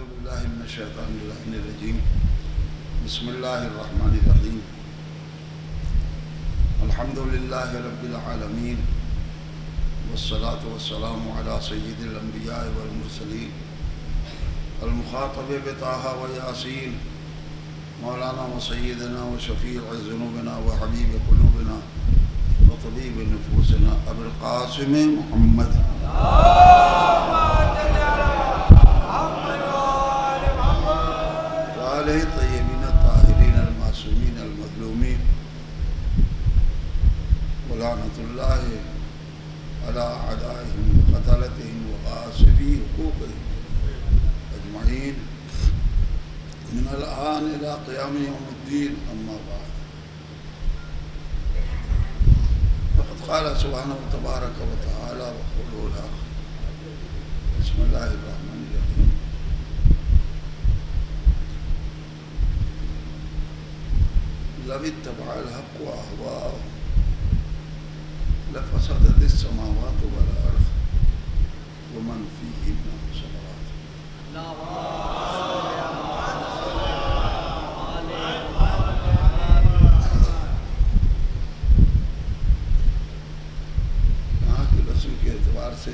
باللہ من الشیطان الرجیم بسم اللہ الرحمن الرحیم الحمد للہ رب العالمین والصلاة والسلام علی سید الانبیاء والمرسلین المخاطب بطٰہٰ و یاسین مولانا و سیدنا و شفیع ذنوبنا و حبیب قلوبنا و طبیب نفوسنا ابو القاسم محمد وآلہ الطیبین الطاہرین المعصومین المظلومین ولعنۃ اللہ علی اعدائہم وقتلتہم وغاصبی حقوقہم اجمعین من الآن الى قیام یوم الدین اما بعد فقد قال سبحانہ تبارک و تعالی وقوله الحق بسم اللہ الرحمن الرحیم لو اتبع الحق اهواءهم لفسدت السماوات والارض ومن فيهن صلوات یہاں کی رسم کے اعتبار سے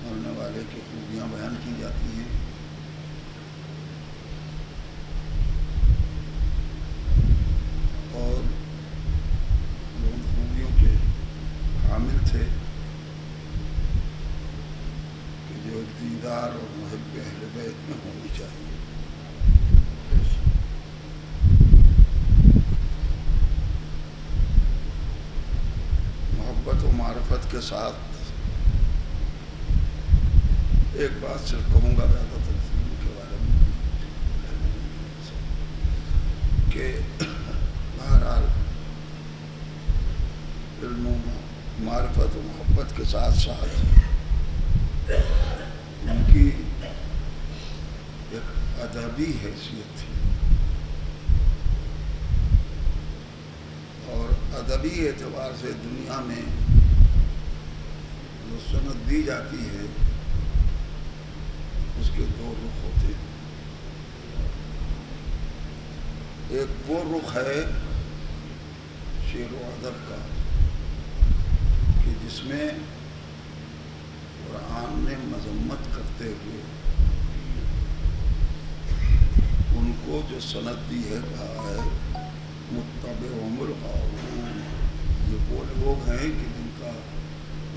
مرنے والے کی خوبیاں بیان کی جاتی ہیں اور وہ ان خوبیوں کے حامل تھے کہ جو دیندار اور محب اہل بیت میں ہونی چاہیے. محبت و معرفت کے ساتھ ایک بات صرف کہوں گا زیادہ تفصیل کے بارے میں کہ بہرحال علم و معرفت و محبت کے ساتھ ساتھ ان کی ایک ادبی حیثیت تھی اور ادبی اعتبار سے دنیا میں جو سند دی جاتی ہے اس کے دو رخ ہوتے ہیں. ایک وہ رخ ہے شعر و ادب کا کہ جس میں قرآن نے مذمت کرتے ہوئے ان کو جو سند دی ہے کہا ہے متبعہم الغاوون، یہ وہ لوگ ہیں کہ جن کا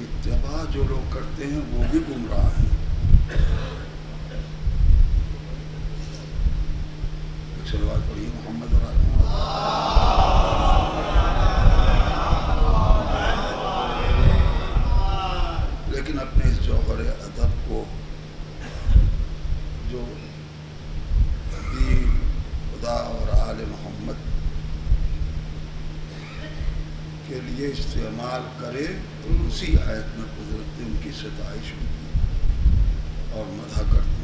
اتباع جو لوگ کرتے ہیں وہ بھی گمراہ ہیں. صلوات پڑھیے محمد اور آل محمد. لیکن اپنے اس جوہر ادب کو جو دین خدا اور آل محمد کے لیے استعمال کرے تو اسی آیت میں قدرت نے ان کی ستائش بھی کی اور مدح کرتے.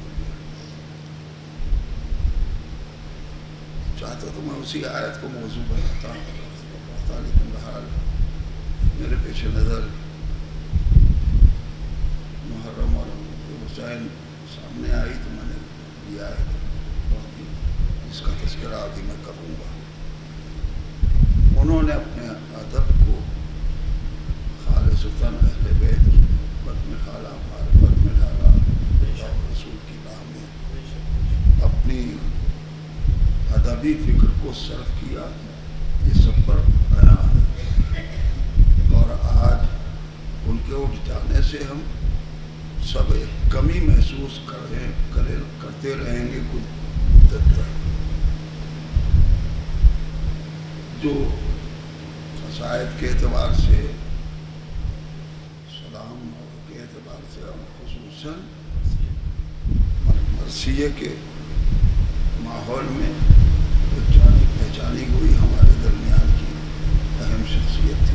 چاہتا تو میں اسی آیت کو موضوع بناتا لیکن بہرحال میرے پیش نظر محرم اور حسین سامنے آئی تو میں نے یہ آیت اس کا تذکرہ ابھی میں کروں گا. انہوں نے اپنے ادب کو خالصتاً اہل بیت محبت میں ڈالا، معرفت میں ڈالا، رسول کی راہ میں اپنی ادبی فکر کو صرف کیا. یہ سب پر بیان ہے اور آج ان کے اٹھ جانے سے ہم سب ایک کمی محسوس کرتے رہیں گے کچھ مدت تک. جو عقائد کے اعتبار سے، سلام کے اعتبار سے ہم خصوصاً مرثیے کے ماحول میں جانی پہچانی ہوئی ہمارے درمیان کی اہم شخصیت تھی.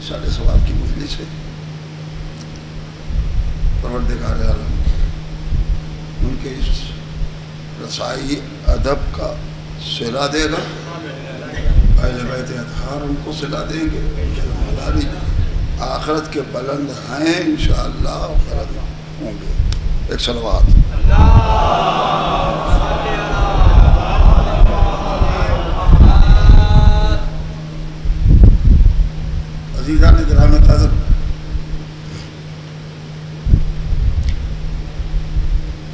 سارے سوال کی مجلس ہے. پروردگار عالم ان کے اس رسائی ادب کا صلہ دے گا. اہل بیت اطہار ان کو صلہ دیں گے. ہماری آخرت کے بلند ہیں انشاءاللہ، بلند ہوں گے. ایک صلوات. عزیزان گرامی قدر،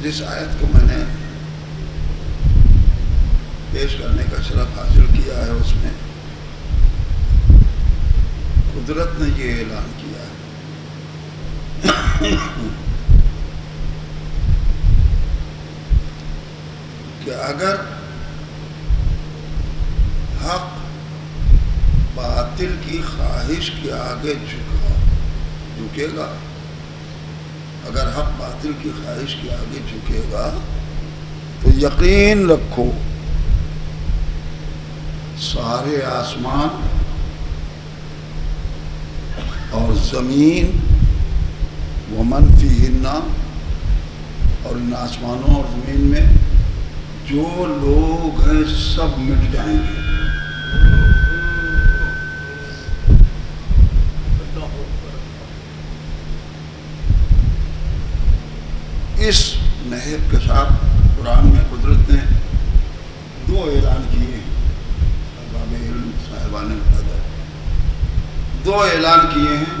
جس آیت کو میں نے پیش کرنے کا شرف حاصل کیا ہے، اس میں قدرت نے یہ اعلان کیا ہے کہ اگر حق باطل کی خواہش کے آگے جھکے گا، اگر حق باطل کی خواہش کے آگے جھکے گا تو یقین رکھو سارے آسمان اور زمین ومن فیہن، اور ان آسمانوں اور زمین میں جو لوگ ہیں سب مٹ جائیں گے. اس نہب کے ساتھ قرآن میں قدرت نے دو اعلان کیے ہیں. ارباب علم صاحبان قدر دو اعلان کیے ہیں.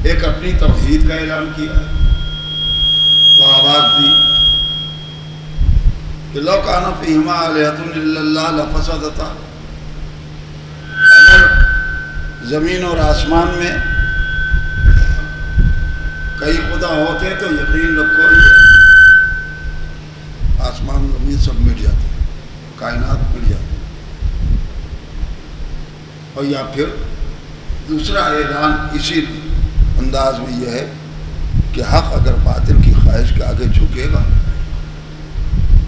ایک اپنی توحید کا اعلان کیا ہے تو آواز دی کہ لو کان فیہما آلہۃ الا اللہ لفسدتا، اگر زمین اور آسمان میں کئی خدا ہوتے تو یقین رکھو آسمان زمین سب مٹ جاتے، کائنات مٹ جاتی. اور یا پھر دوسرا اعلان اسی انداز میں یہ ہے کہ حق اگر باطل کی خواہش کے آگے جھکے گا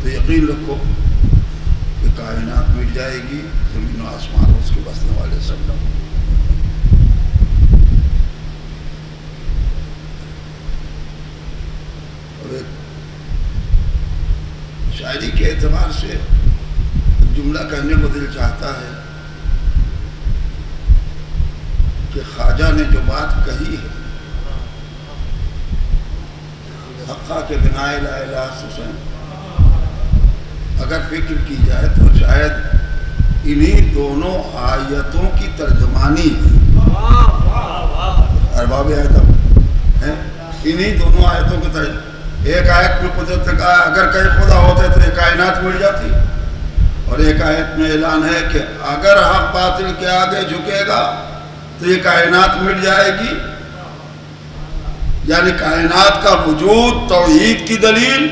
تو یقین رکھو کہ کائنات مٹ جائے گی، زمین و آسمان اور اس کے بسنے والے سب لوگ. اور ایک شاعری کے اعتبار سے جملہ کہنے کو دل چاہتا ہے کہ خواجہ نے جو بات کہی ہے حقہ کے بنا لا الہ حسین، اگر فکر کی جائے تو شاید انہی دونوں آیتوں کی ترجمانی ہے. ارباب آیتوں ہیں انہی دونوں آیتوں کی ترجمانی. ایک آیت میں قدرت نے کہا اگر کئی خدا ہوتے تو یہ کائنات مل جاتی، اور ایک آیت میں اعلان ہے کہ اگر حق باطل کے آگے جھکے گا تو یہ کائنات مٹ جائے گی. یعنی کائنات کا وجود توحید کی دلیل،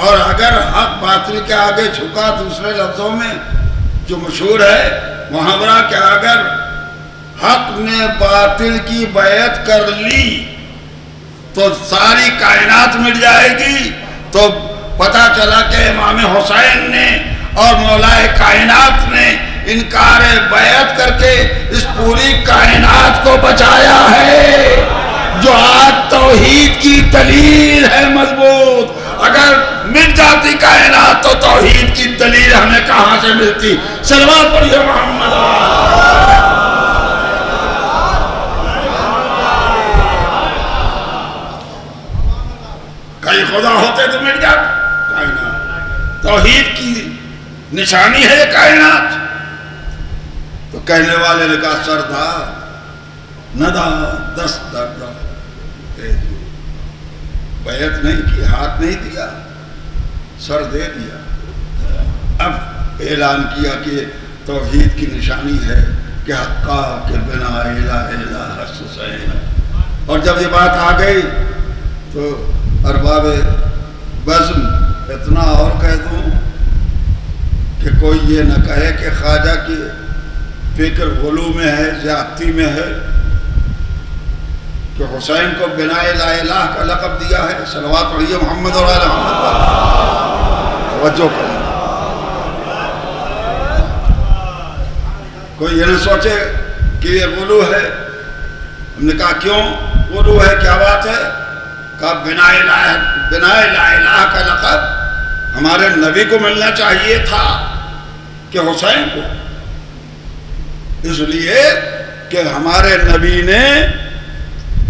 اور اگر حق باطل کے آگے جھکا، دوسرے لفظوں میں جو مشہور ہے محاورہ کہ اگر حق نے باطل کی بیعت کر لی تو ساری کائنات مٹ جائے گی. تو پتہ چلا کہ امام حسین نے اور مولائے کائنات نے انکار بیعت کر کے اس پوری کائنات کو بچایا ہے، جو آج توحید کی دلیل ہے مضبوط. اگر مٹ جاتی کائنات to توحید کی دلیل ہمیں کہاں سے ملتی؟ صلوات پڑھیے محمد. کئی خدا ہوتے تو مٹ جاتی کائنات. توحید کی نشانی ہے یہ کائنات. تو کہنے والے نے کہا سردار ندا دست درد، بیعت نہیں کی، ہاتھ نہیں دیا، سر دے دیا. اب اعلان کیا کہ توحید کی نشانی ہے کہ حقا کے بنا الہ الا حسین. اور جب یہ بات آ گئی تو ارباب بزم اتنا اور کہہ دوں کہ کوئی یہ نہ کہے کہ خواجہ کی فکر غلو میں ہے، زیادتی میں ہے، کہ حسین کو بنا لا الہ کا لقب دیا ہے. صلوات پڑھیے محمد اور آل محمد. توجہ کریں، کوئی یہ نہ سوچے کہ یہ غلو ہے. ہم نے کہا کیوں غلو ہے، کیا بات ہے؟ کہا بنا لا الہ کا لقب ہمارے نبی کو ملنا چاہیے تھا کہ حسین کو، اس لیے کہ ہمارے نبی نے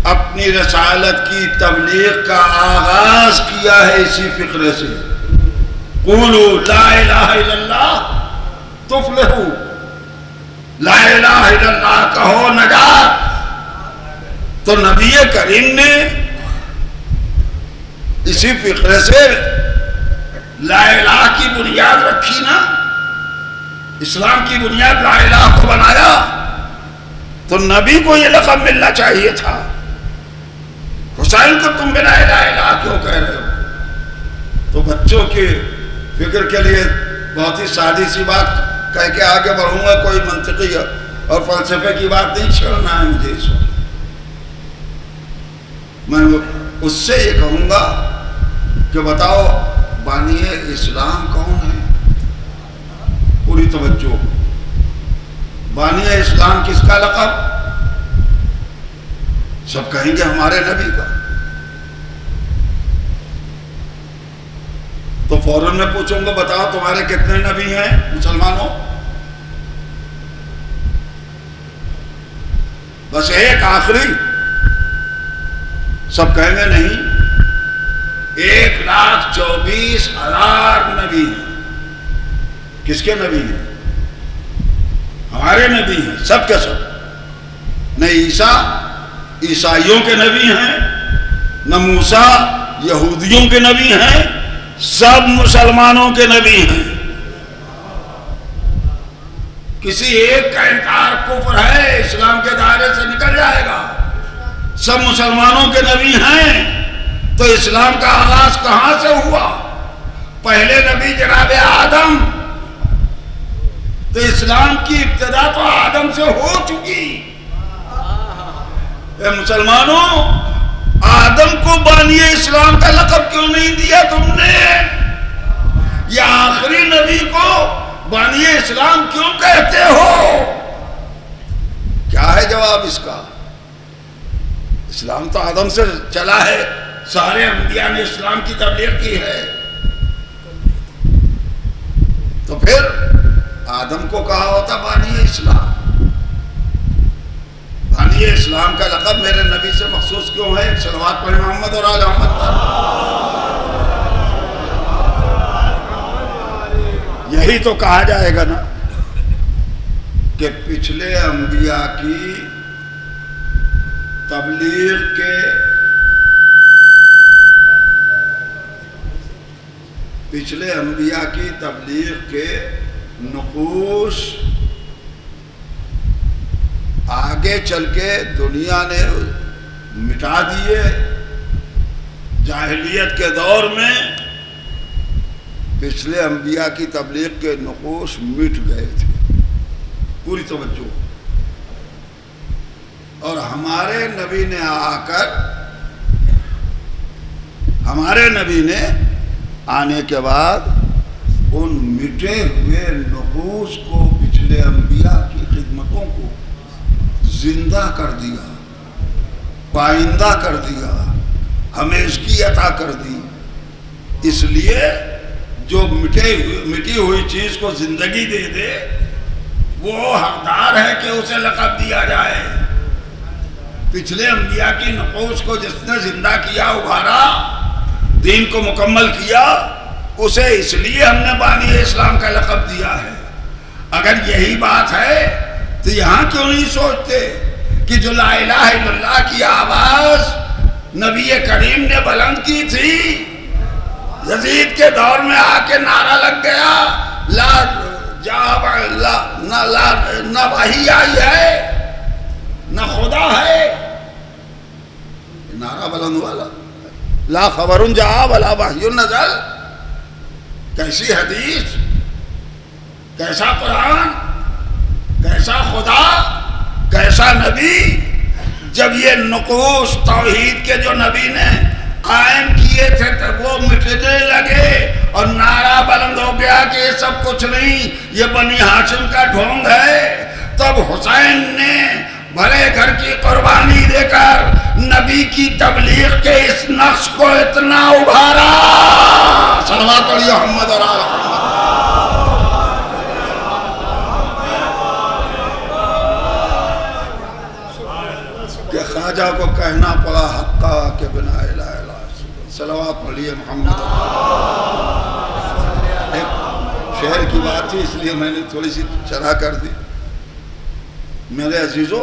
اپنی رسالت کی تبلیغ کا آغاز کیا ہے اسی فقرے سے، قولوا لا الہ الا اللہ تفلحوا، لا الہ الا اللہ کہو نجات۔ تو نبی کریم نے اسی فقرے سے لا الہ کی بنیاد رکھی نا، اسلام کی بنیاد لا الہ کو بنایا، تو نبی کو یہ لقب ملنا چاہیے تھا۔ حسین کو تم بلا الہ الا کیوں کہہ رہے ہو؟ تو بچوں کے فکر کے لیے بہت ہی سادی سی بات کہہ کے آگے بڑھوں گا، کوئی منطقی اور فلسفے کی بات نہیں چھڑنا ہے مجھے اس وقت۔ میں اس سے یہ کہوں گا کہ بتاؤ بانی اسلام کون ہے؟ پوری توجہ، بانی اسلام کس کا لقب؟ سب کہیں گے ہمارے نبی کا۔ تو فوراً میں پوچھوں گا بتاؤ تمہارے کتنے نبی ہیں مسلمانوں؟ بس ایک آخری؟ سب کہیں گے نہیں، 1,24,000 نبی ہیں۔ کس کے نبی ہیں؟ ہمارے نبی ہیں، سب کے سب۔ نہ عیسیٰ عیسائیوں کے نبی ہیں، نہ موسیٰ یہودیوں کے نبی ہیں، سب مسلمانوں کے نبی ہیں۔ کسی ایک کا انکار کفر ہے، اسلام کے دائرے سے نکل جائے گا۔ سب مسلمانوں کے نبی ہیں، تو اسلام کا آغاز کہاں سے ہوا؟ پہلے نبی جناب آدم، تو اسلام کی ابتدا تو آدم سے ہو چکی۔ اے مسلمانوں، آدم کو بانی اسلام کا لقب کیوں نہیں دیا تم نے؟ یا آخری نبی کو بانی اسلام کیوں کہتے ہو؟ کیا ہے جواب اس کا؟ اسلام تو آدم سے چلا ہے، سارے انبیاء نے اسلام کی تبلیغ کی ہے۔ تو پھر آدم کو کہا ہوتا بانی اسلام۔ بانی اسلام کا لقب میرے نبی سے مخصوص کیوں ہے؟ صلوات پڑھیں محمد اور آل محمد پر۔ یہی تو کہا جائے گا نا کہ پچھلے انبیاء کی تبلیغ کے نقوش آگے چل کے دنیا نے مٹا دیے۔ جاہلیت کے دور میں پچھلے انبیاء کی تبلیغ کے نقوش مٹ گئے تھے۔ پوری توجہ۔ اور ہمارے نبی نے آ کر، ہمارے نبی نے آنے کے بعد ان مٹے ہوئے نقوش کو، پچھلے انبیاء کی خدمتوں کو زندہ کر دیا، پائندہ کر دیا، ہمیشگی عطا کر دی۔ اس لیے جو مٹی ہوئی چیز کو زندگی دے دے وہ حقدار ہے کہ اسے لقب دیا جائے۔ پچھلے انبیاء کی نقوش کو جس نے زندہ کیا، ابھارا، دین کو مکمل کیا، اسے اس لیے ہم نے بانی اسلام کا لقب دیا ہے۔ اگر یہی بات ہے تو یہاں کیوں نہیں سوچتے کہ جو لا الہ الا اللہ کی آواز نبی کریم نے بلند کی تھی، یزید کے دور میں آ کے نعرہ لگ گیا، نہ وحی آئی ہے نہ خدا ہے، نعرہ بلند والا، لا خبر جاء ولا وحی نزل۔ کیسی حدیث، کیسا قرآن، کیسا خدا، کیسا نبی، جب یہ نقوش توحید کے جو نبی نے قائم کیے تھے تو وہ مٹنے لگے اور نعرہ بلند ہو گیا کہ یہ سب کچھ نہیں، یہ بنی ہاشم کا ڈھونگ ہے۔ تب حسین نے بھرے گھر کی قربانی دے کر نبی کی تبلیغ کے اس نقش کو اتنا ابھارا۔ صلوات علی محمد اور آل محمد۔ انبیاء کو کہنا پڑا حقا کہ بنا الہ الا اللہ، صلوات پڑھیے محمد۔ ایک شعر کی بات تھی اس لیے میں نے تھوڑی سی شرح کر دی۔ میرے عزیزو،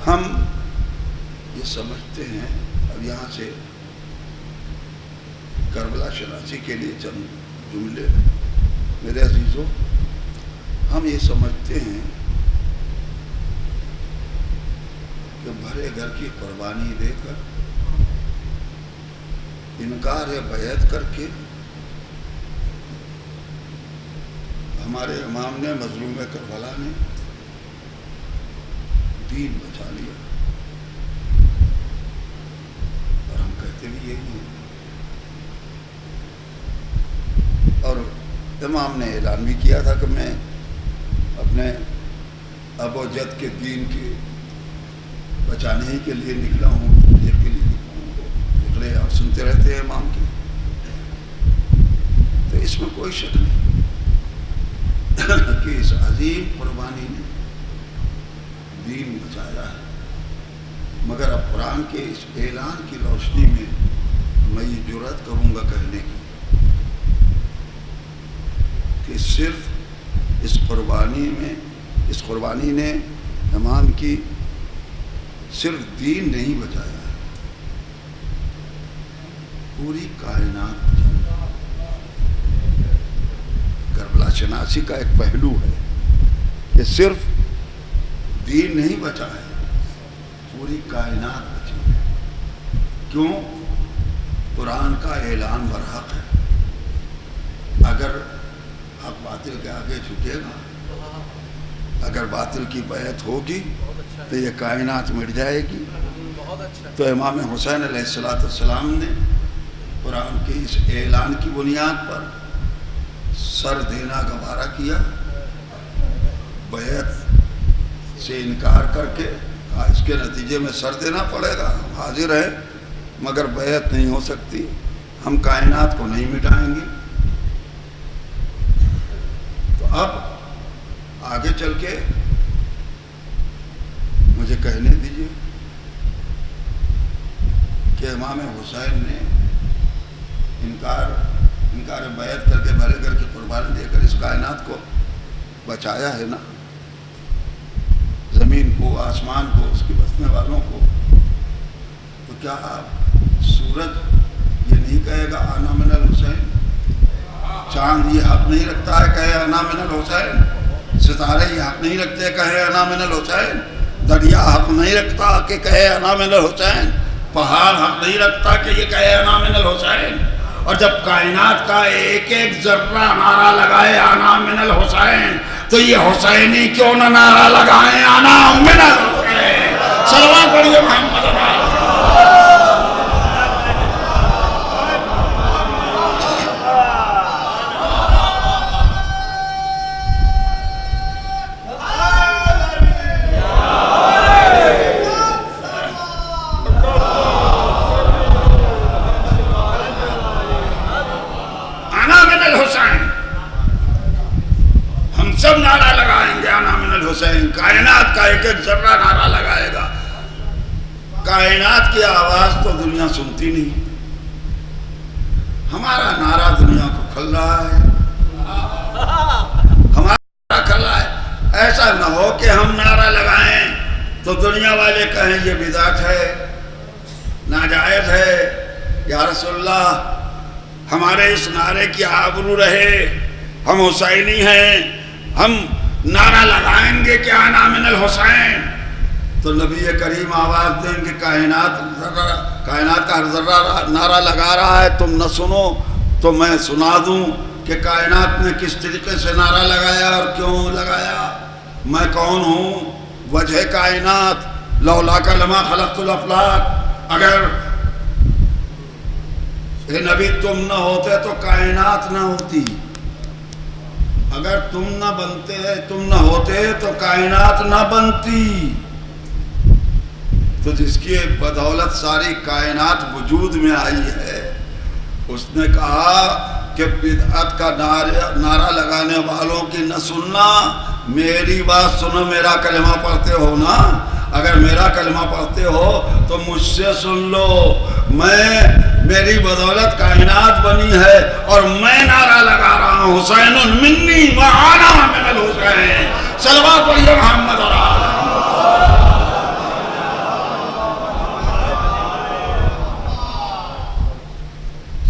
ہم یہ سمجھتے ہیں، اب یہاں سے کربلا شناسی کے لیے چند جملے، میرے عزیزو، ہم یہ سمجھتے ہیں کہ بھرے گھر کی قربانی دے کر، انکار بیعت کر کے ہمارے امام نے، مظلوم کربلا نے دین بچا لیا، اور ہم کہتے بھی یہی ہیں۔ اور امام نے اعلان بھی کیا تھا کہ میں اپنے اب و جد کے دین کے بچانے ہی کے لیے نکلا ہوں، تبلیغ کے لیے نکلا ہوں۔ فکرے آپ سنتے رہتے ہیں امام کی، تو اس میں کوئی شک نہیں کہ اس عظیم قربانی نے دین بچایا ہے۔ مگر اب قرآن کے اس اعلان کی روشنی میں میں یہ جرأت کروں گا کہنے کی کہ صرف اس قربانی نے امام کی صرف دین نہیں بچایا ہے، پوری کائنات بچایا۔ کربلا شناسی کا ایک پہلو ہے کہ صرف دین نہیں بچا ہے، پوری کائنات بچی ہے۔ کیوں؟ قرآن کا اعلان برحق ہے۔ اگر حق باطل کے آگے جھکے گا، اگر باطل کی بیعت ہوگی تو یہ کائنات مٹ جائے گی۔ تو امام حسین علیہ السلام نے قرآن کے اس اعلان کی بنیاد پر سر دینا گوارا کیا، بیعت سے انکار کر کے کہا اس کے نتیجے میں سر دینا پڑے گا، ہم حاضر ہیں مگر بیعت نہیں ہو سکتی، ہم کائنات کو نہیں مٹائیں گے۔ تو اب آگے چل کے مجھے کہنے دیجیے کہ امام حسین نے انکار بیعت کر کے بھرے گھر کی قربانی دے کر اس کائنات کو بچایا ہے نا، زمین کو، آسمان کو، اس کے بسنے والوں کو۔ تو کیا سورج یہ نہیں کہے گا انا من الحسین؟ چاند یہ حق نہیں رکھتا ہے کہے انا من الحسین؟ ستارے یہ حق نہیں رکھتے کہے انا من الحسین؟ دریا حق نہیں رکھتا کہ کہے انا من الحسین؟ پہاڑ حق نہیں رکھتا کہ یہ کہے انا من الحسین؟ اور جب کائنات کا ایک ایک ذرہ نعرہ لگائے انا من الحسین، تو یہ حسینی کیوں نہ نعرہ لگائیں انا من الحسین؟ صلوات پڑھیے محمد علیہ۔ سب نعرہ لگائیں گے انا من الحسین، کائنات کا ایک ایک ذرہ نعرہ لگائے گا۔ کائنات کی آواز تو دنیا سنتی نہیں، ہمارا نعرہ دنیا کو کھل رہا ہے، ہمارا کھل رہا ہے۔ ایسا نہ ہو کہ ہم نعرہ لگائیں تو دنیا والے کہیں یہ بدعت ہے، ناجائز ہے۔ یا رسول اللہ، ہمارے اس نعرے کی آبرو رہے، ہم حسینی ہیں، ہم نعرہ لگائیں گے کہ انا من الحسین، تو نبی کریم آواز دیں گے کائنات کا ہر ذرہ نعرہ لگا رہا ہے، تم نہ سنو تو میں سنا دوں کہ کائنات نے کس طریقے سے نعرہ لگایا اور کیوں لگایا۔ میں کون ہوں؟ وجہ کائنات، لولا کا لما خلقت الافلاک۔ اگر اے نبی تم نہ ہوتے تو کائنات نہ ہوتی، اگر تم نہ ہوتے تو کائنات نہ بنتی۔ تو جس کی بدولت ساری کائنات وجود میں آئی ہے، اس نے کہا کہ بدعت کا نعرہ لگانے والوں کی نہ سننا، میری بات سنو، میرا کلمہ پڑھتے ہو نا؟ اگر میرا کلمہ پڑھتے ہو تو مجھ سے سن لو، میری بدولت کائنات بنی ہے، اور میں نعرہ لگا رہا ہوں حسین منی وآنا من الحسین، صلوات پڑھیے محمد اور آل۔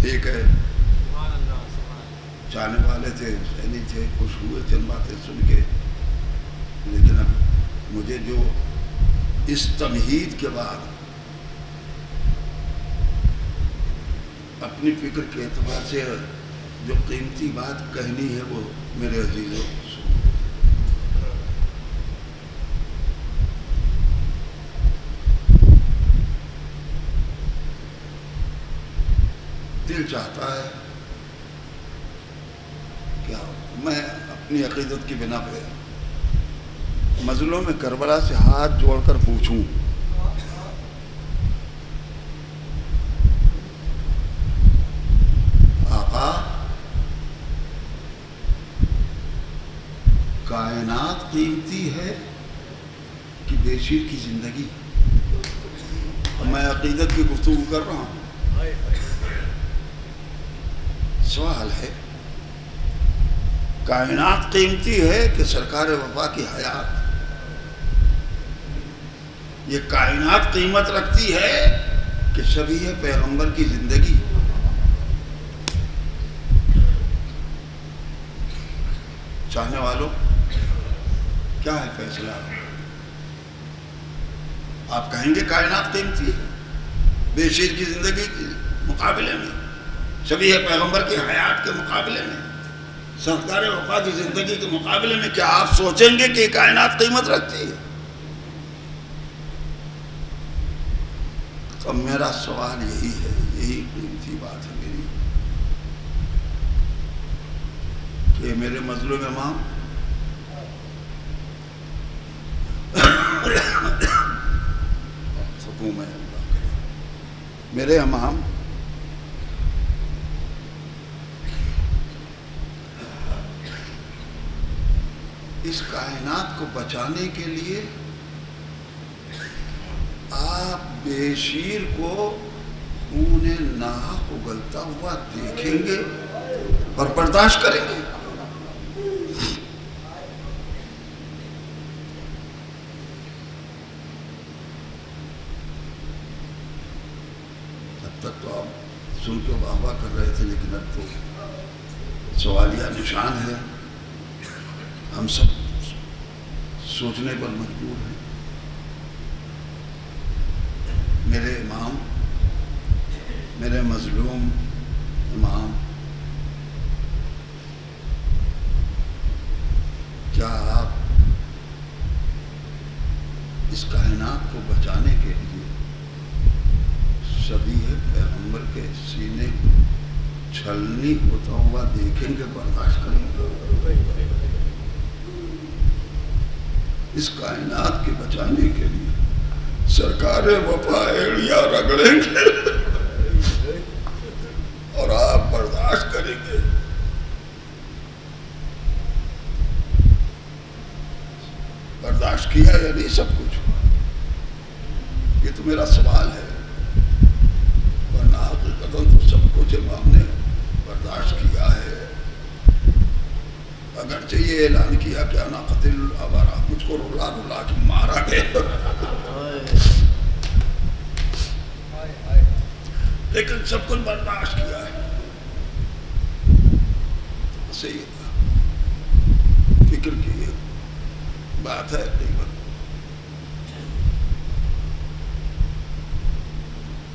ٹھیک ہے، جانے والے تھے، حسینی تھے، خوش ہوئے چند باتیں سن کے، لیکن اب مجھے جو اس تمہید کے بعد اپنی فکر کے اعتبار سے جو قیمتی بات کہنی ہے وہ میرے عزیزوں سنو۔ دل چاہتا ہے کیا میں اپنی عقیدت کی بنا پہ مظلوم کربلا سے ہاتھ جوڑ کر پوچھوں، آقا کائنات قیمتی ہے کہ بے شیر کی زندگی؟ میں عقیدت کی گفتگو کر رہا ہوں، سوال ہے کائنات قیمتی ہے کہ سرکار وفا کی حیات؟ یہ کائنات قیمت رکھتی ہے کہ شبیہ پیغمبر کی زندگی؟ چاہنے والوں کیا ہے فیصلہ؟ آپ کہیں گے کائنات قیمتی ہے بے شیر کی زندگی کے مقابلے میں، شبیہ پیغمبر کی حیات کے مقابلے میں، سرکار وفا کی زندگی کے مقابلے میں، کیا آپ سوچیں گے کہ یہ کائنات قیمت رکھتی ہے؟ تو میرا سوال یہی ہے، یہی قیمتی بات ہے میری، کہ میرے مظلوم امام سکون میں اللہ کرے، میرے امام اس کائنات کو بچانے کے لیے آپ بے شیر کو خون ناحق اگلتا ہوا دیکھیں گے اور برداشت کریں گے؟ اب تک تو آپ سن کے واہ واہ کر رہے تھے، لیکن اب تو سوالیہ نشان ہے، ہم سب سوچنے پر مجبور ہیں۔ میرے امام، میرے مظلوم امام، کیا آپ اس کائنات کو بچانے کے لیے شبیہ پیغمبر کے سینے کو چھلنی ہوتا ہوا دیکھیں گے، برداشت کریں گے؟ اس کائنات کے بچانے کے لیے سرکار وفا ایڑیاں رگڑیں گے اور آپ برداشت کریں گے؟ برداشت کیا یا نہیں سب کچھ؟ یہ تو میرا سوال ہے، ورنہ حقیقتاً تو سب کچھ امام نے برداشت کیا ہے۔ اگرچہ یہ اعلان کیا کہ انا قتل الابرار، مجھ کو رلا رلا کے مارا گیا، لیکن سب کچھ برداشت کیا ہے۔ صحیح فکر کی بات ہے،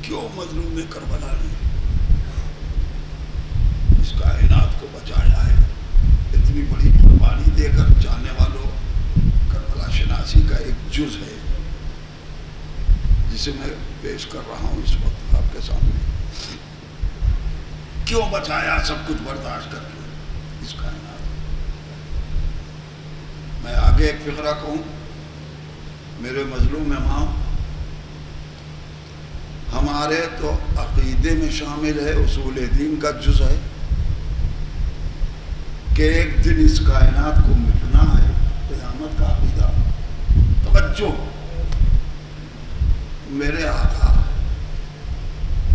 کیوں مظلوم کربلا نے اس کائنات کو بچایا ہے؟ اتنی بڑی قربانی دے کر، جانے والوں کربلا شناسی کا ایک جز ہے جسے میں پیش کر رہا ہوں اس وقت آپ کے سامنے۔ کیوں بچایا سب کچھ برداشت کر کے اس کائنات؟ میں آگے ایک فقرہ کہوں، میرے مظلوم امام، ہمارے تو عقیدے میں شامل ہے، اصول دین کا جز ہے کہ ایک دن اس کائنات کو مٹنا ہے، قیامت کا عقیدہ توجہ میرے آقا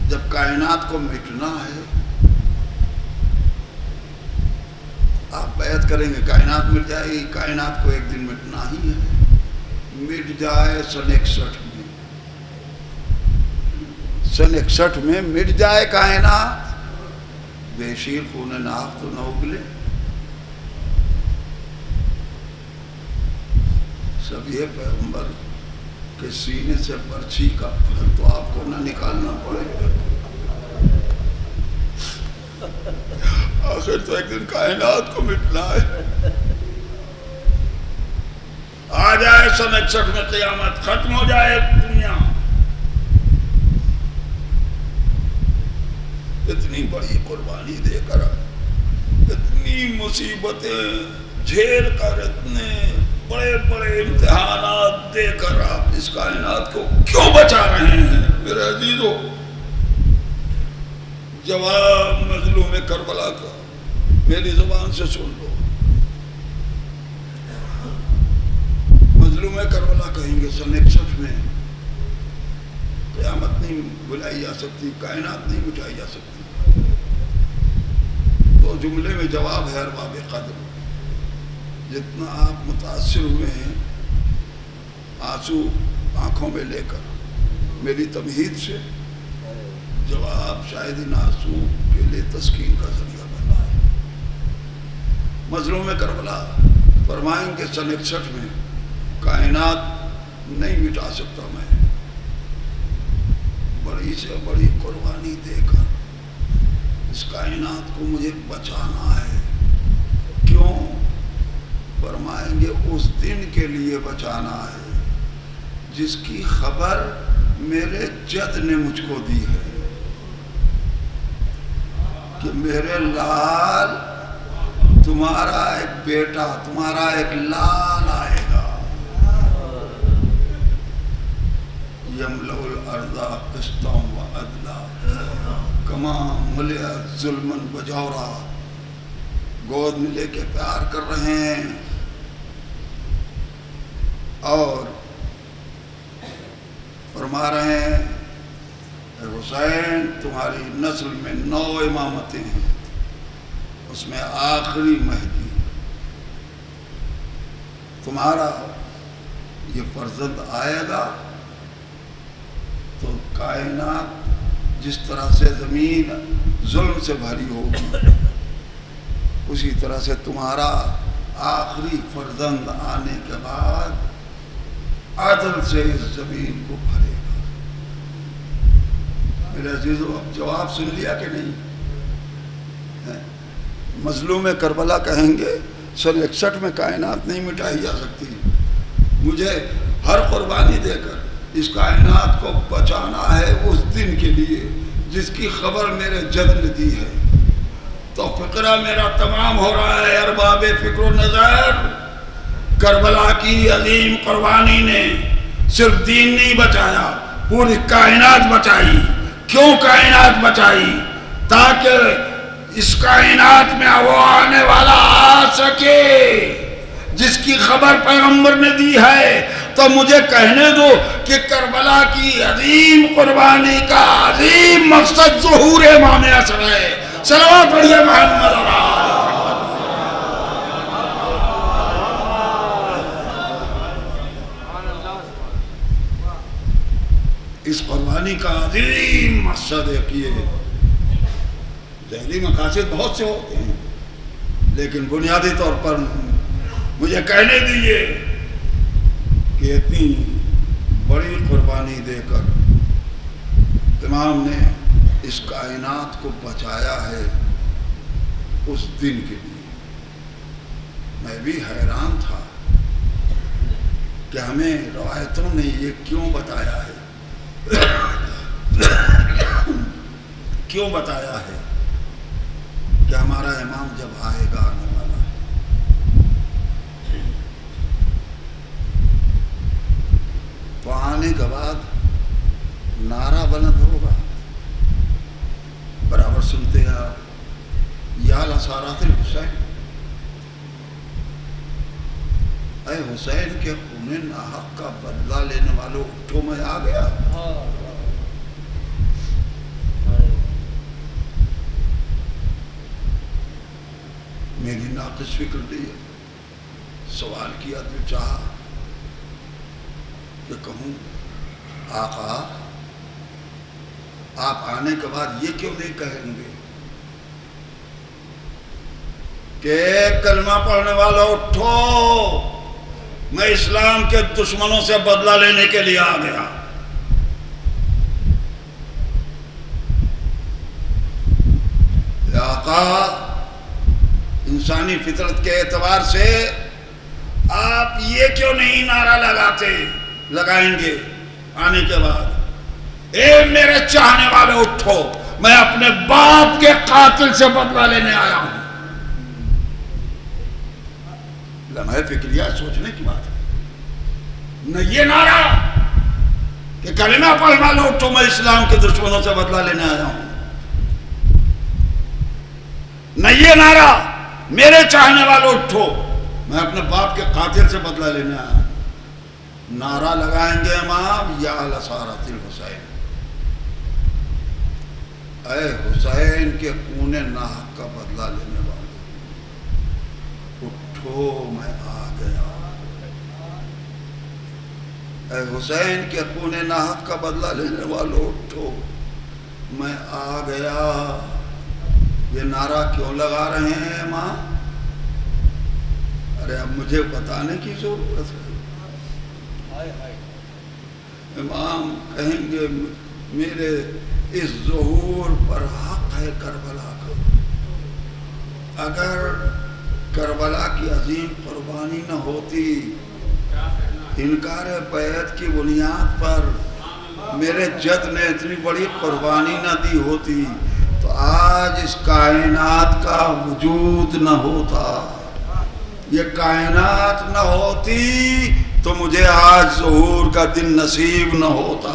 جب کائنات کو مٹنا ہے آپ بیعت کریں گے کائنات مٹ جائے گی کائنات کو ایک دن مٹنا ہی ہے مٹ جائے سن 61 میں سن 61 میں مٹ جائے کائنات بے شیر خون ناک تو نہ اگلے سب یہ پیغمبر کے سینے سے برچھی کا پھر تو آپ کو نہ نکالنا پڑے آخر تو ایک دن کائنات کو مٹنا ہے آ جائے سن 61 میں قیامت ختم ہو جائے دنیا اتنی بڑی قربانی دے کر اتنی مصیبتیں جھیل کر اتنے بڑے بڑے امتحانات دے کر آپ اس کائنات کو کیوں بچا رہے ہیں میرے عزیزو جواب مظلوم کربلا کا میری زبان سے سن لو مظلوم کربلا کہیں گے سن 61 میں قیامت نہیں بلائی جا سکتی کائنات نہیں مٹائی جا سکتی تو جملے میں جواب ہے ارباب قدر جتنا آپ متاثر ہوئے ہیں آنسو آنکھوں میں لے کر میری تمہید سے جواب شاید ان آنسو کے لیے تسکین کا ذریعہ بنا ہے مظلوم کربلا فرمائیں کہ سن 61 میں کائنات نہیں مٹا سکتا میں بڑی سے بڑی قربانی دے کر اس کائنات کو مجھے بچانا ہے کیوں فرمائیں گے اس دن کے لیے بچانا ہے جس کی خبر میرے جد نے مجھ کو دی ہے کہ میرے لال تمہارا ایک بیٹا تمہارا ایک لال آئے گا یملأ الارض قسطا وعدلا کما ملئت ظلما وجورا گود میں لے کے پیار کر رہے ہیں اور فرما رہے ہیں حسین تمہاری نسل میں 9 امامتیں ہیں اس میں آخری مہدی تمہارا یہ فرزند آئے گا تو کائنات جس طرح سے زمین ظلم سے بھری ہوگی اسی طرح سے تمہارا آخری فرزند آنے کے بعد عدل سے اس زمین کو بھرے گا میرے عزیزو اب جواب سن لیا کہ نہیں مظلوم کربلا کہیں گے سن 61 میں کائنات نہیں مٹائی جا سکتی مجھے ہر قربانی دے کر اس کائنات کو بچانا ہے اس دن کے لیے جس کی خبر میرے جد نے دی ہے تو فقرہ میرا تمام ہو رہا ہے ارباب فکر و نظر کربلا کی عظیم قربانی نے صرف دین نہیں بچایا پوری کائنات بچائی کیوں کائنات بچائی تاکہ اس کائنات میں وہ آنے والا آ سکے جس کی خبر پیغمبر نے دی ہے تو مجھے کہنے دو کہ کربلا کی عظیم قربانی کا عظیم مقصد ظہور امام حسن ہے صلوات پڑھیے محمد اور اس قربانی کا عظیم مقصد ہے کہ ذہنی مقاصد بہت سے ہوتے ہیں لیکن بنیادی طور پر مجھے کہنے دیجیے کہ اتنی بڑی قربانی دے کر امام نے اس کائنات کو بچایا ہے اس دن کے لیے میں بھی حیران تھا کہ ہمیں روایتوں نے یہ کیوں بتایا ہے کیوں بتایا ہے کہ ہمارا امام جب آئے گا آنے والا ہے تو آنے کے بعد نعرہ بلند ہوگا برابر سنتے ہیں آپ یا لسارات الحسین اے حسین کے خون ناحق کا بدلہ لینے والوں اٹھو میں آ گیا. میری ناقص فکر نہیں ہے. سوال کیا تو چاہا کہ کہوں آقا آپ آنے کے بعد یہ کیوں نہیں کہیں گے کہ کلمہ پڑھنے والا اٹھو میں اسلام کے دشمنوں سے بدلہ لینے کے لیے آ گیا. یا آقا انسانی فطرت کے اعتبار سے آپ یہ کیوں نہیں نعرہ لگائیں گے آنے کے بعد اے میرے چاہنے والے اٹھو میں اپنے باپ کے قاتل سے بدلہ لینے آیا ہوں. لمحہ فکریہ سوچنے کی بات ہے. نہ یہ نعرہ کہ کلمہ پڑھنے والے اٹھو میں اسلام کے دشمنوں سے بدلہ لینے آیا ہوں. نہ یہ نعرہ میرے چاہنے والے اٹھو میں اپنے باپ کے قاتل سے بدلہ لینے آیا. نعرہ لگائیں گے امام یا لسارت الحسین اے حسین کے خون ناحق کا بدلہ لینے والے اٹھو میں آ گیا. اے حسین کے خون ناحق کا بدلہ لینے والوں اٹھو میں آ گیا. یہ نعرہ کیوں لگا رہے ہیں امام؟ ارے اب مجھے بتانے کی ضرورت ہے. امام کہیں گے میرے اس ظہور پر حق ہے کربلا کا. اگر کربلا کی عظیم قربانی نہ ہوتی انکار بیعت کی بنیاد پر میرے جد نے اتنی بڑی قربانی نہ دی ہوتی تو آج اس کائنات کا وجود نہ ہوتا. یہ کائنات نہ ہوتی تو مجھے آج ظہور کا دن نصیب نہ ہوتا.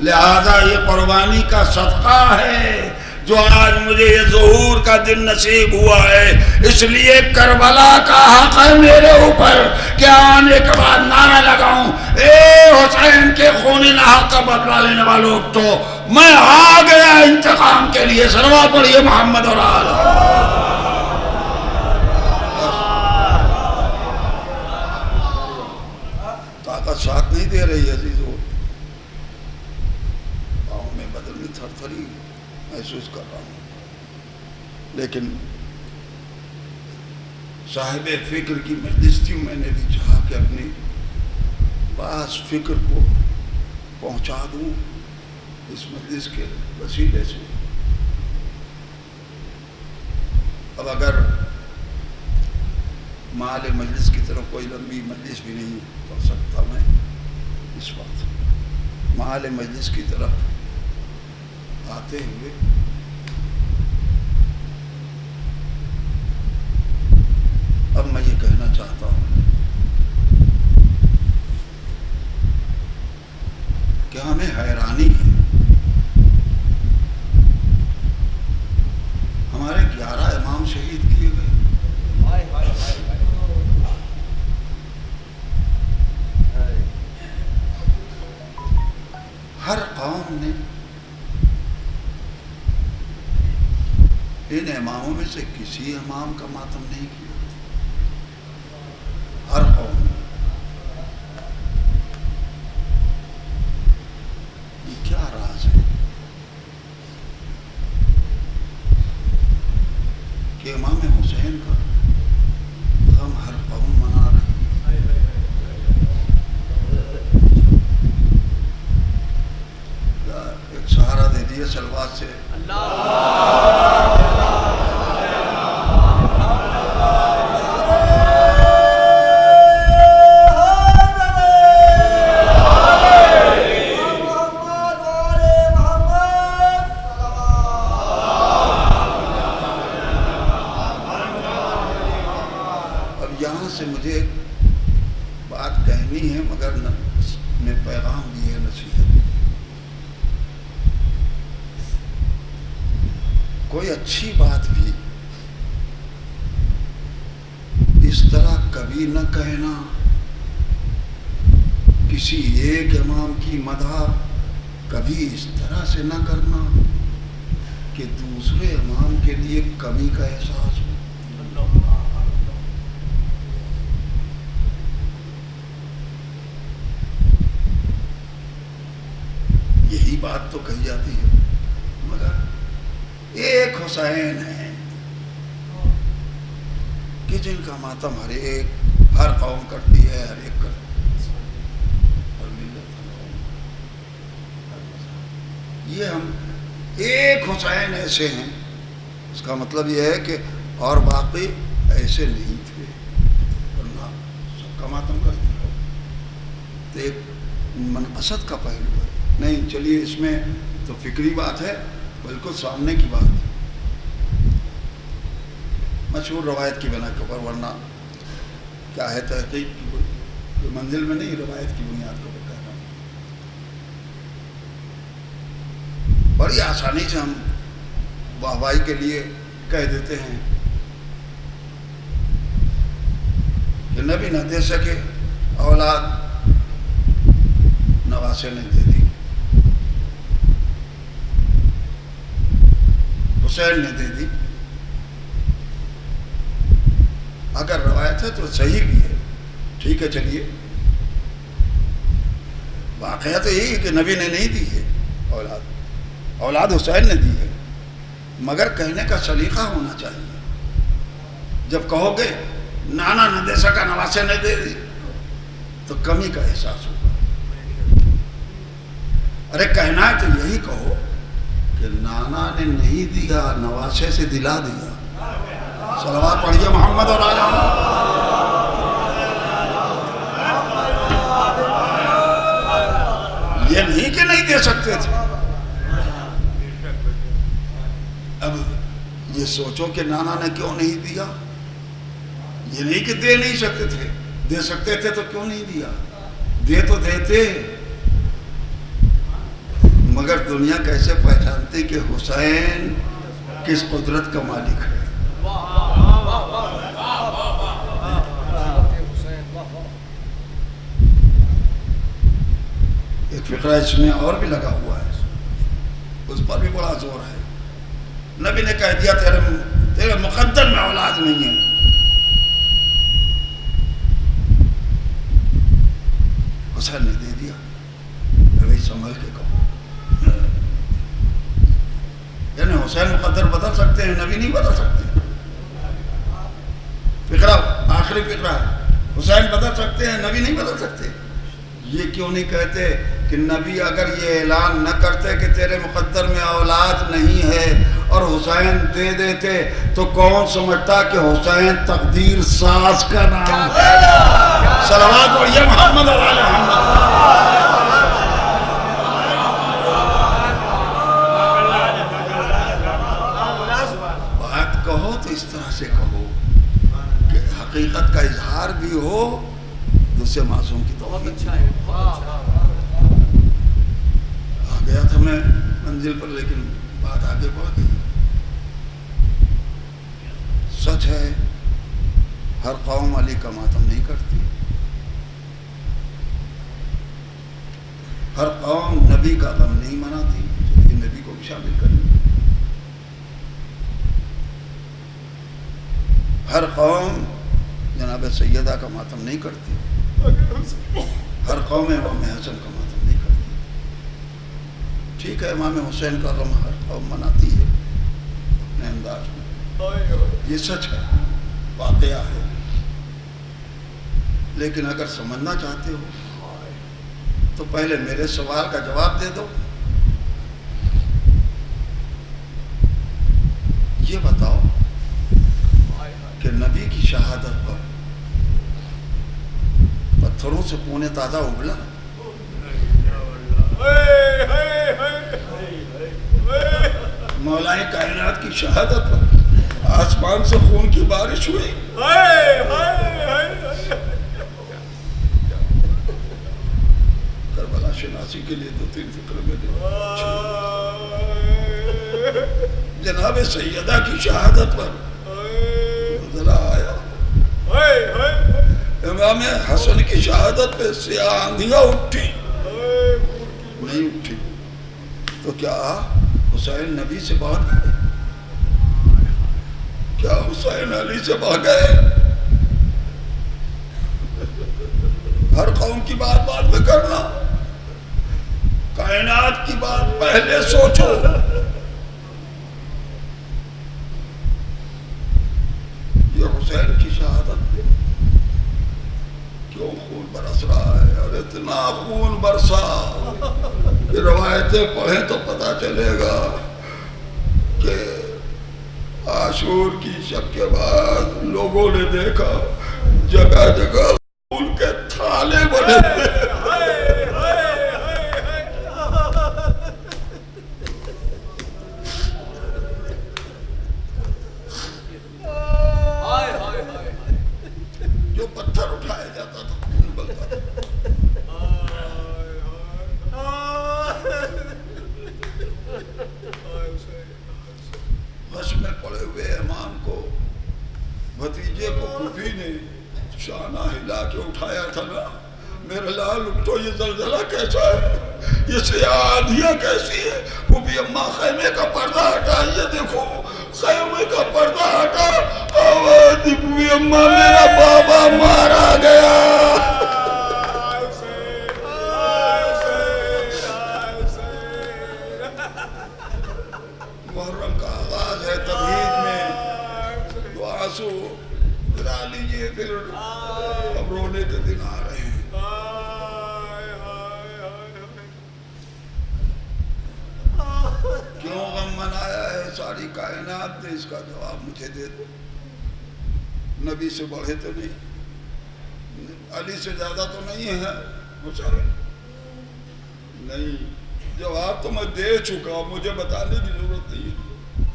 لہذا یہ قربانی کا صدقہ ہے جو آج مجھے یہ ظہور کا دن نصیب ہوا ہے. اس لیے کربلا کا حق ہے میرے اوپر کہ آنے کے بعد نعرہ لگاؤں اے حسین کے خون ناحق کا بدلہ لینے والوں اٹھو میں آ گیا انتقام کے لیے. صلوات پڑھیے محمد اور آل. طاقت ساتھ نہیں دے رہی عزیزو. پاؤں میں بدن میں تھر تھری محسوس کر رہا ہوں. لیکن صاحب فکر کی مجلس تھی. میں نے بھی چاہا کہ اپنی بعض فکر کو پہنچا دوں اس مجلس کے وسیلے سے. اب اگر مال مجلس کی طرف کوئی لمبی مجلس بھی نہیں پڑھ سکتا میں اس وقت. مال مجلس کی طرف آتے ہوئے اب میں یہ کہنا چاہتا ہوں کہ ہمیں حیرانی ہے. ہمارے 11 امام شہید کیے گئے. ہر قوم نے ان اماموں میں سے کسی امام کا ماتم نہیں کیا. ہر قوم نے. یہ کیا راز ہے کہ امام حسین کا غم ہر قوم منا رہی ہے. ایک سہارا دے دیے سلوات سے. اب یہاں سے مجھے ایک بات کہنی ہے مگر میں پیغام دی ہے نصیحت. کوئی اچھی بات بھی اس طرح کبھی نہ کہنا کسی ایک امام کی مدح کبھی اس طرح سے نہ کرنا کہ دوسرے امام کے لیے کمی کا احساس ہو. یہی بات تو کہی جاتی ہے، مگر ایک حسین ہے کہ جن کا ماتم ہر قوم کرتی ہے، ہر ایک کرتی ہے. یہ ہم ایک حسین ایسے ہیں، اس کا مطلب یہ ہے کہ اور باقی ایسے نہیں تھے، ورنہ سب کا ماتم کرتے ہو. تو ایک منقصد کا پہلو ہے. نہیں چلیے اس میں تو فکری بات ہے، بالکل سامنے کی بات ہے، مشہور روایت کی بنا کے اوپر، ورنہ کیا ہے تحقیق کی منزل میں نہیں، روایت کی بنیاد کو کہہ رہا ہوں. بڑی آسانی سے ہم واہوائی کے لیے کہہ دیتے ہیں کہ نبی نہ دے سکے اولاد، نواسے نے دے دی، حسین نے دے دی. اگر روایت ہے تو صحیح بھی ہے، ٹھیک ہے چلیے. واقعہ تو یہی ہے کہ نبی نے نہیں دی ہے اولاد حسین نے دی ہے، مگر کہنے کا سلیقہ ہونا چاہیے. جب کہو گے نانا نہ دے سکا نواسے نے دے دی تو کمی کا احساس ہوگا. ارے کہنا ہے تو یہی کہو کہ نانا نے نہیں دیا، نواسے سے دلا دیا. صلوات پڑھیے محمد اور آل محمد. یہ نہیں کہ نہیں دے سکتے تھے. اب یہ سوچو کہ نانا نے کیوں نہیں دیا. یہ نہیں کہ دے نہیں سکتے تھے، دے سکتے تھے تو کیوں نہیں دیا. دے تو دیتے، مگر دنیا کیسے پہچانتی کہ حسین کس قدرت کا مالک ہے. ایک فقرہ اس میں اور بھی لگا ہوا ہے، اس پر بھی بڑا زور ہے. نبی نے کہہ دیا تیرے مقدر میں اولاد نہیں ہے. حسین نے دے دیا. بھائی سنبھل کے کہو، یعنی حسین مقدر بدل سکتے ہیں، نبی نہیں بدل سکتے. فقرہ آخری فقرہ ہے، حسین بدل سکتے ہیں، نبی نہیں بدل سکتے. یہ کیوں نہیں کہتے کہ نبی اگر یہ اعلان نہ کرتے کہ تیرے مقدر میں اولاد نہیں ہے اور حسین دے دیتے تو کون سمجھتا کہ حسین تقدیر ساز کا نام ہے. صلوات پڑھیے محمد اور آل محمد. بات کہو تو اس طرح سے کہو کہ حقیقت کا اظہار بھی ہو، دوسرے معصوم کی توحید. آ گیا تھا میں منزل پر، لیکن بات آگے بڑھ گئی. سچ ہے ہر قوم علی کا ماتم نہیں کرتی، ہر قوم نبی کا غم نہیں مناتی. لیکن نبی کو بھی شامل کریں. ہر قوم جناب سیدہ کا ماتم نہیں کرتی، ہر قوم امام حسن کا ماتم نہیں کرتی. ٹھیک ہے امام حسین کا غم ہر قوم مناتی ہے اپنے انداز میں، یہ سچ ہے، واقعہ ہے. لیکن اگر سمجھنا چاہتے ہو تو پہلے میرے سوال کا جواب دے دو. یہ بتاؤ کہ نبی کی شہادت پر پتھروں سے خون تازہ ابلا، مولا کائنات کی شہادت پر آسمان سے خون کی بارش ہوئی. کربلا شناسی کے لیے 2-3 فکر میں دے. جناب سیدہ کی شہادت پر ذرا آیا امام حسن کی شہادت پہ سیاہ آندھیاں اٹھی نہیں اٹھی تو کیا حسین نبی سے بھاگ گئے؟ کیا حسین علی سے بھاگ گئے؟ ہر قوم کی بات بعد میں کرنا، کائنات کی بات پہلے سوچو۔ یہ حسین کی شہادت پہ کیوں خون برس رہا ہے؟ اور اتنا خون برسا کہ روایتیں پڑھیں تو پتا چلے گا کہ عاشور کی شب کے بعد لوگوں نے دیکھا جگہ جگہ خون کے تھالے بنے ہوئے۔ جو پتھر اٹھایا جاتا تھا خون بلتا تھا۔ غش میں پڑے ہوئے امام کو بھتیجے کو پھوپھی نے شانہ ہلا کے اٹھایا تھا نا، میرے لال اٹھو، یہ زلزلہ کیسا ہے، یہ سیاہ آندھیاں کیسی ہے؟ پھوپھی اماں خیمے کا پردہ ہٹا، یہ دیکھو خیمے کا پردہ ہٹا، آواز دی پھوپھی اماں میرا بابا مارا گیا۔ محرم کا آغاز ہے تمہید میں، تو آنسو گرا لیجئے، پھر اب رونے کے دن آ رہے ہیں۔ کیوں غم منایا ہے ساری کائنات نے؟ اس کا جواب مجھے دے دو۔ نبی سے بڑھے تو نہیں، علی سے زیادہ تو نہیں ہے حسین؟ نہیں، جواب تو میں دے چکا، مجھے بتانے کی ضرورت نہیں ہے۔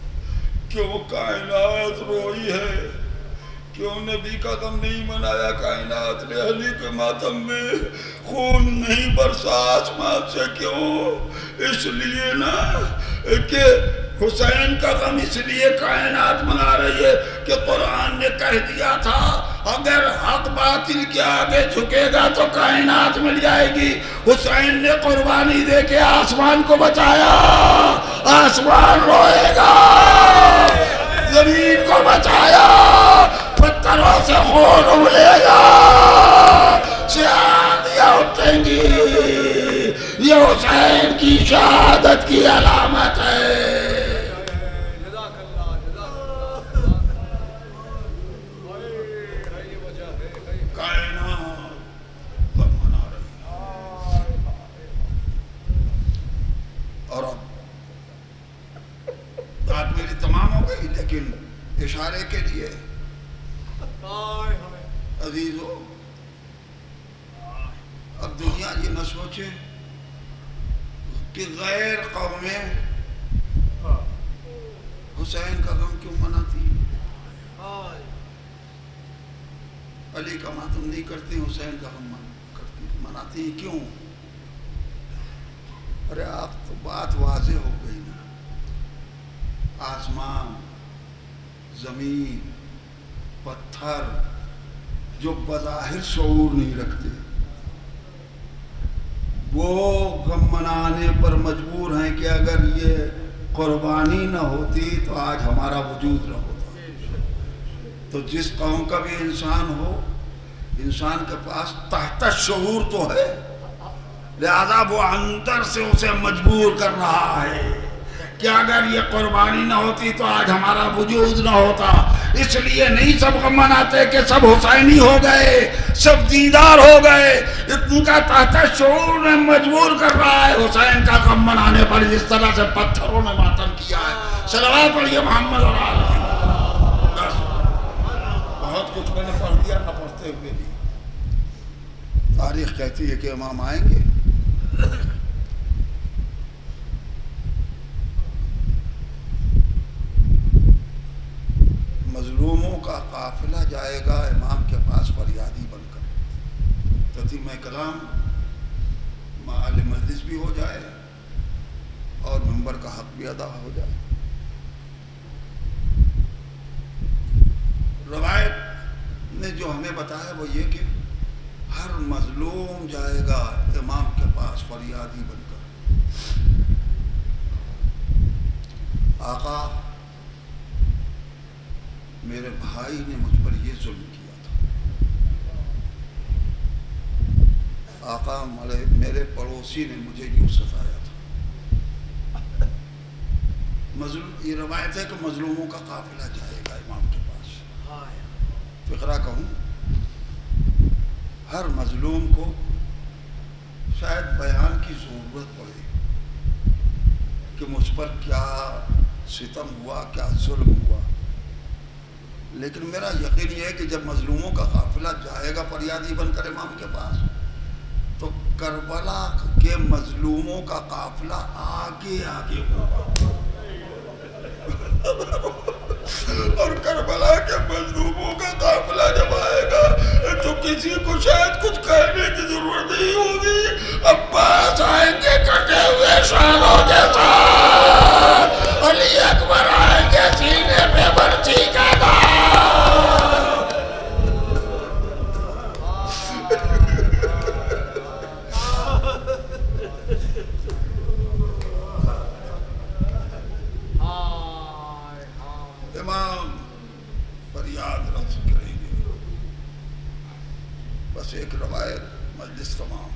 کیوں کائنات روئی ہے؟ کیوں نبی کا غم نہیں منایا کائنات نے؟ علی کے ماتم میں خون نہیں برسا آسمان سے، کیوں؟ اس لیے نا کہ حسین کا غم اس لیے کائنات منا رہی ہے کہ قرآن نے کہہ دیا تھا اگر حق باطل کے آگے جھکے گا تو کائنات مل جائے گی۔ حسین نے قربانی دے کے آسمان کو بچایا، آسمان روئے گا، زمین کو بچایا، پتھروں سے خون ابلے گا، سیاہیاں اٹھیں گی۔ یہ حسین کی شہادت کی علامت ہے۔ اور اب بات میری تمام ہو گئی، لیکن اشارے کے لیے عزیزو، اب دنیا یہ نہ سوچے کہ غیر قومیں حسین کا غم کیوں مناتی ہیں، علی کا ماتم نہیں کرتی، حسین کا غم مناتی ہیں، کیوں؟ ارے آپ تو بات واضح ہو گئی نا، آسمان، زمین، پتھر جو بظاہر شعور نہیں رکھتے وہ غم منانے پر مجبور ہیں کہ اگر یہ قربانی نہ ہوتی تو آج ہمارا وجود نہ ہوتا۔ تو جس قوم کا بھی انسان ہو، انسان کے پاس تحت شعور تو ہے، لہذا وہ اندر سے اسے مجبور کر رہا ہے کہ اگر یہ قربانی نہ ہوتی تو آج ہمارا وجود نہ ہوتا۔ اس لیے نہیں سب غم مناتے کہ سب حسینی ہو گئے، سب دیندار ہو گئے، ان کا تحت شعور میں مجبور کر رہا ہے حسین کا غم منانے پر، جس طرح سے پتھروں نے ماتم کیا ہے۔ صلوات پڑھیے محمد اور آلہ۔ بہت کچھ میں نے پڑھ دیا نہ پڑھتے ہوئے بھی۔ تاریخ کہتی ہے کہ امام آئیں گے، مظلوموں کا قافلہ جائے گا امام کے پاس فریادی بن کر، تتمہ کلام معال مجلس بھی ہو جائے اور منبر کا حق بھی ادا ہو جائے۔ روایت نے جو ہمیں بتایا وہ یہ کہ مظلوم جائے گا امام کے پاس فریادی بن کر، آقا میرے بھائی نے مجھ پر یہ ظلم کیا تھا، آقا میرے پڑوسی نے مجھے یوں ستایا تھا۔ یہ روایت ہے کہ مظلوموں کا قافلہ جائے گا امام کے پاس۔ فقرہ کہوں، ہر مظلوم کو شاید بیان کی ضرورت پڑے کہ مجھ پر کیا ستم ہوا، کیا ظلم ہوا، لیکن میرا یقین یہ ہے کہ جب مظلوموں کا قافلہ جائے گا فریادی بن کر امام کے پاس، تو کربلا کے مظلوموں کا قافلہ آگے آگے ہوگا، اور کربلا کے مظلوموں کا قافلہ جب آئے گا تو کسی کو شاید کچھ کہنے کی ضرورت نہیں ہوگی، عباس آئیں گے کٹے ہوئے شانوں کے ساتھ، علی اکبر آئیں گے سینے پہ برچی کے دار۔ امام فریاد رفع کریں گے، بس ایک روایت مجلس تمام۔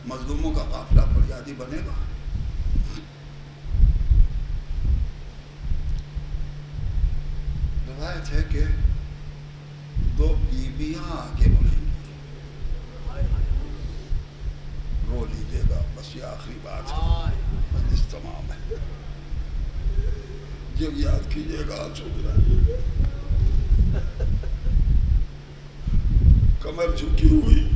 مظلوموں کا قافلہ فریادی بنے گا، روایت ہے کہ دو بیویاں آگے بڑھیں گی، رو لیجیے گا، بس یہ آخری بات ہے، مجلس تمام ہے، جب یاد کیجیے گا آنسو گرائیے گا، کمر جھکی ہوئی،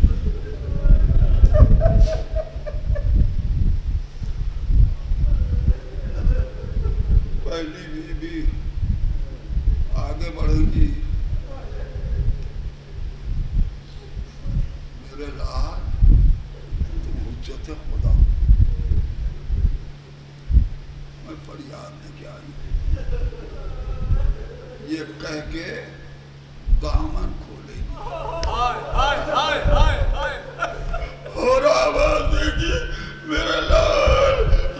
پہلی بیوی آگے بڑھیں گی، میرے لال تم حجت خدا، میں فریاد لے کے آئی، یہ کہہ کے دامن کھولے گی اور آواز دے گی، میرے لال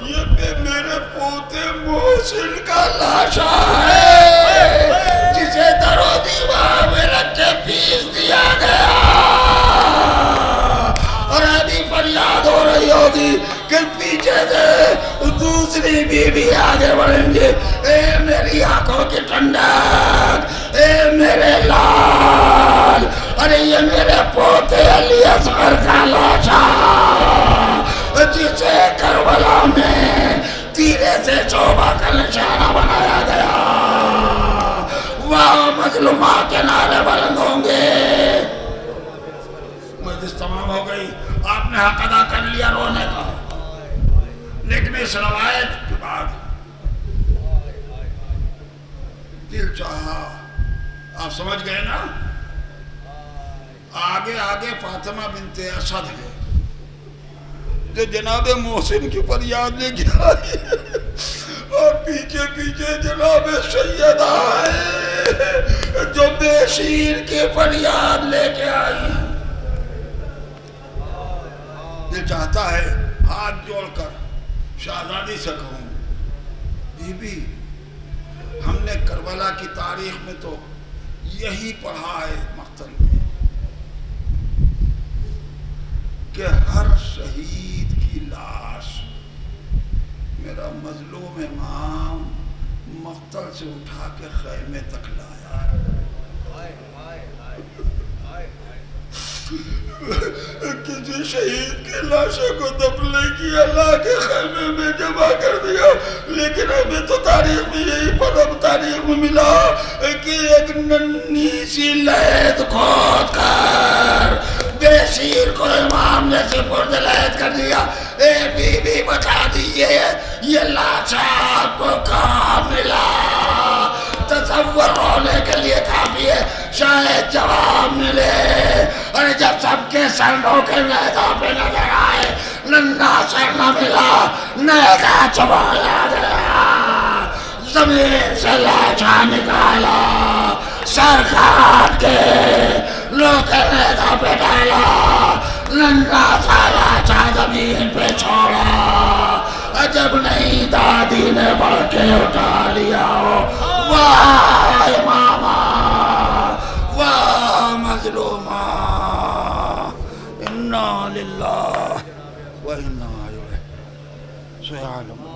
یہ میرے پوتے محسن کا لاشا ہے جسے در و دیوار میں رکھ کے پیس دیا گیا، اور ابھی فریاد ہو رہی ہوگی کہ پیچھے سے دوسری بیوی آگے بڑھیں گے، اے میری آنکھوں کی ٹھنڈک، اے میرے لال، ارے یہ میرے پوتے علی اصغر کا لاشا جسے کربلا میں تیرے سے چوبہ کا نشانہ بنایا گیا، وہاں مظلومات کے نعرے بلند ہوں گے۔ مجلس تمام ہو گئی، آپ نے حق ادا کر لیا رونے کا، لیکن اس روایت کے بعد دل چاہا، آپ سمجھ گئے نا، آگے آگے فاطمہ بنت اسد ہے جو جناب محسن کی فریاد لے کے آئی، اور پیچھے پیچھے جناب سیدہ ہے جو بے شیر کی فریاد لے کے آئی۔ یہ چاہتا ہے ہاتھ جوڑ کر شہزادی سے کہوں، بی بی ہم نے کربلا کی تاریخ میں تو یہی پڑھا ہے مقتل میں کہ ہر شہید کی لاش میرا مظلوم امام مقتل سے اٹھا کے خیمے تک لایا، کسی شہید کی لاشوں کو دفن نہیں کیا، لا کے خیمے میں جمع کر دیا، لیکن ہمیں تو تاریخ میں یہی پڑھا، تاریخ میں ملا کہ ایک ننھی سی لید کھود کر بے شیر کو امام نے سپرد لید کر دیا۔ اے بی بی بتا دیئے یہ لاشا آپ کو کہاں ملا؟ تصور ہونے کے لیے کافی ہے، شاید جواب ملے۔ اور جب سب کے سروں کے نیزہ پہ نظر آئے، ننھا سر نہ ملا، نیزہ چبایا گیا۔ زمین سے لاچا نکالا، سر کاٹ کے لوٹے میدان پہ ڈالا، ننھا سا لاچا زمین پہ چھوڑا، عجب نہیں دادی نے بڑھ کے اٹھا لیا ہو۔ واہ امامہ، واہ مظلومہ، انا للہ و انا الیہ راجعون۔